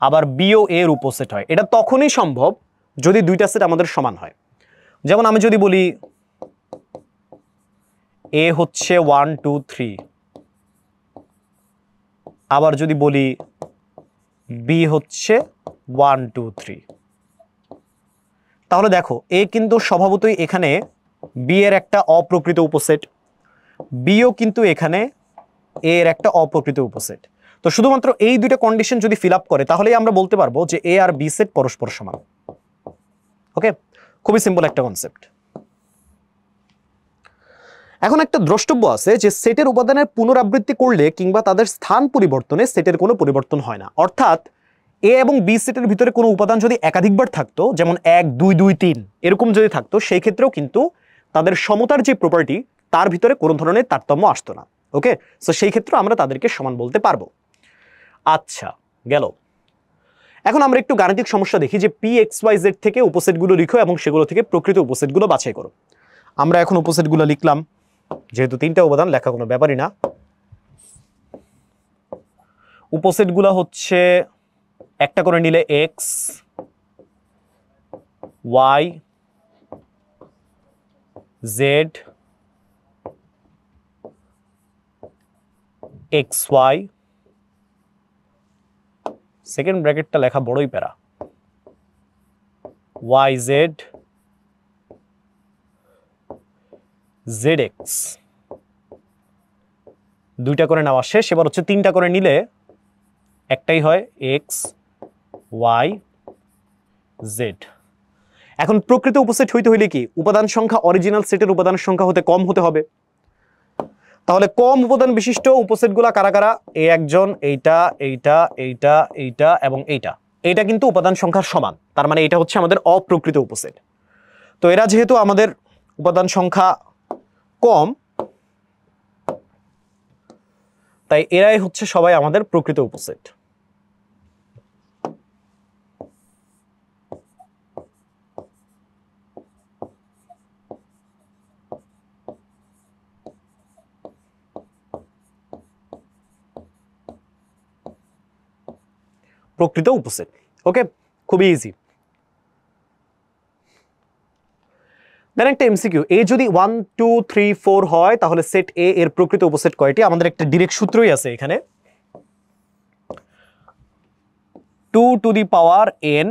আবার বিও এ এর উপসেট হয়। এটা তখনই সম্ভব যদি দুইটা সেট আমাদের সমান হয়। যেমন আমি যদি বলি এ হচ্ছে 1 2 3, আবার যদি বলি বি হচ্ছে 1 2 3, তাহলে দেখো এ কিন্তু স্বভাবতই এখানে বি এর একটা অপ্রকৃত উপসেট, বিও কিন্তু এখানে এ এর একটা অপ্রকৃত উপসেট। তো শুধুমাত্র এই দুইটা কন্ডিশন যদি ফিল আপ করে তাহলেই আমরা বলতে পারবো যে এ আর বি সেট পরস্পর সমান। ওকে, খুবই সিম্পল একটা কনসেপ্ট। এখন একটা দ্রষ্টব্য আছে যে সেটের উপাদানের পুনরাবৃত্তি করলে কিংবা তাদের স্থান পরিবর্তনে সেটের কোনো পরিবর্তন হয় না। অর্থাৎ এ এবং বি সেটের ভিতরে কোনো উপাদান যদি একাধিকবার থাকতো, যেমন 1 2 2 3 এরকম যদি থাকতো, সেই ক্ষেত্রেও কিন্তু তাদের সমতার যে প্রপার্টি তার ভিতরে কোনো ধরনের তারতম্য আসতো না। ওকে, সো সেই ক্ষেত্রে আমরা তাদেরকে সমান বলতে পারবো। আচ্ছা, গেল। এখন আমরা একটু গাণিতিক সমস্যা দেখি যে পি এক্স ওয়াই জেড থেকে উপসেটগুলো লিখো এবং সেগুলো থেকে প্রকৃত উপসেটগুলো বাছাই করো। আমরা এখন উপসেটগুলো লিখলাম, যেহেতু তিনটা উপাদান লেখা কোনো ব্যাপারই না। উপসেটগুলো হচ্ছে একটা করে নিলে X Y Z X Y, second ব্র্যাকেটটা লেখা বড়ই প্যারা, ওয়াই জেড জেড এক্স, দুইটা করে নেওয়া শেষ। এবার হচ্ছে তিনটা করে নিলে একটাই হয় এক্স ওয়াই জেড। এখন প্রকৃত উপসেট হইতে হইলে কি উপাদান সংখ্যা অরিজিনাল সেটের উপাদানের সংখ্যা হতে কম হতে হবে। তাহলে কম উপাদান বিশিষ্ট উপসেটগুলো কারা কারা? এই একজন, এইটা এইটা এইটা এইটা এবং এইটা, এইটা কিন্তু উপাদান সংখ্যার সমান। তার মানে এটা হচ্ছে আমাদের অপ্রকৃত উপসেট। তো এরা যেহেতু আমাদের উপাদান সংখ্যা কম, তাই এরাই হচ্ছে সবাই আমাদের প্রকৃত উপসেট। প্রকৃত উপসেট। ওকে, খুবই ইজি। দেন একটা এমসিকিউ, এ যদি 1 2 3 4 হয় তাহলে সেট এ এর প্রকৃত উপসেট কয়টি? আমাদের একটা ডিরেক্ট সূত্রই আছে এখানে, 2 to the power n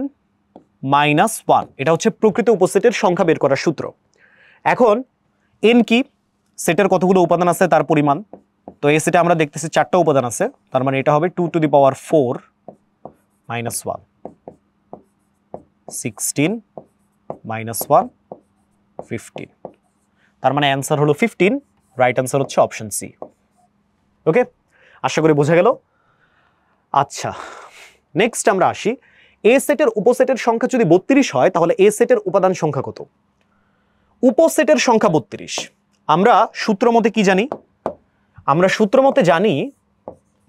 minus 1, এটা হচ্ছে প্রকৃত উপসেটের সংখ্যা বের করার সূত্র। এখন n কি? সেটের কতগুলো উপাদান আছে তার পরিমাণ। তো এই সেটে আমরা দেখতেছি 4টা উপাদান আছে, তার মানে এটা হবে 2 to the power 4 minus 1, 16 minus 1 15, তার মানে অ্যান্সার হলো 15। রাইট অ্যান্সার হচ্ছে অপশন সি। ওকে, আশা করি বোঝা গেল। আচ্ছা, নেক্সট আমরা আসি, এ সেটের উপসেটের সংখ্যা যদি 32 হয় তাহলে এ সেটের উপাদান সংখ্যা কত? উপসেটের সংখ্যা 32। আমরা সূত্র মতে কি জানি? আমরা সূত্র মতে জানি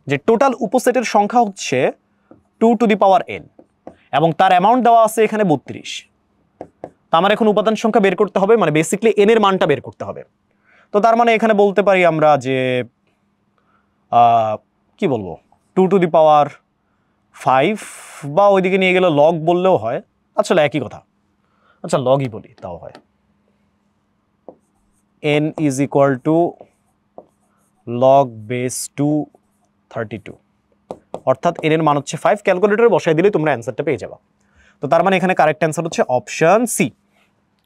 যে টোটাল উপসেটের সংখ্যা হচ্ছে 2 টু দি পাওয়ার n এবং তার অ্যামাউন্ট দেওয়া আছে এখানে 32। তো আমার এখন উপাদান সংখ্যা বের করতে হবে, মানে বেসিক্যালি n এর মানটা বের করতে হবে। তো তার মানে এখানে বলতে পারি আমরা যে কি বলবো, 2 টু দি পাওয়ার 5 বা ওইদিকে নিয়ে গেলে লগ বললেও হয়, আসলে একই কথা। আচ্ছা, লগই বলি তাও হয়। n is equal two log base 232, অর্থাৎ n এর মান হচ্ছে 5। ক্যালকুলেটরে বসাই দিলে তোমরা অ্যান্সারটা পেয়ে যাবে। তো তার মানে এখানে কারেক্ট অ্যান্সার হচ্ছে অপশন সি।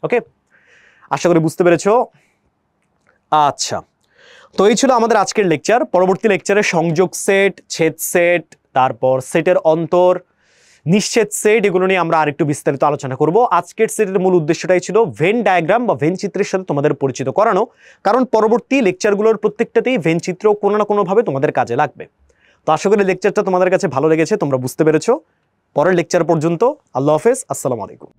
ওকে, আশা করি বুঝতে পেরেছো। আচ্ছা, তো এই ছিল আমাদের আজকের লেকচার। পরবর্তী লেকচারে সংযোগ সেট, ছেদ সেট, তারপর সেটের অন্তর, নিশ্চেদ সেট, এগুলো নিয়ে আমরা আরেকটু বিস্তারিত আলোচনা করব। আজকের সেটের মূল উদ্দেশ্যটাই ছিল ভেন ডায়াগ্রাম বা ভেন চিত্রের সাথে তোমাদের পরিচিত করানো, কারণ পরবর্তী লেকচারগুলোর প্রত্যেকটাতেই ভেন চিত্র কোনো না কোনোভাবে তোমাদের কাজে লাগবে। তো আশা করি লেকচারটা তোমাদের কাছে ভালো লেগেছে, তোমরা বুঝতে পেরেছো। পরের লেকচার পর্যন্ত আল্লাহ হাফেজ, আসসালামু আলাইকুম।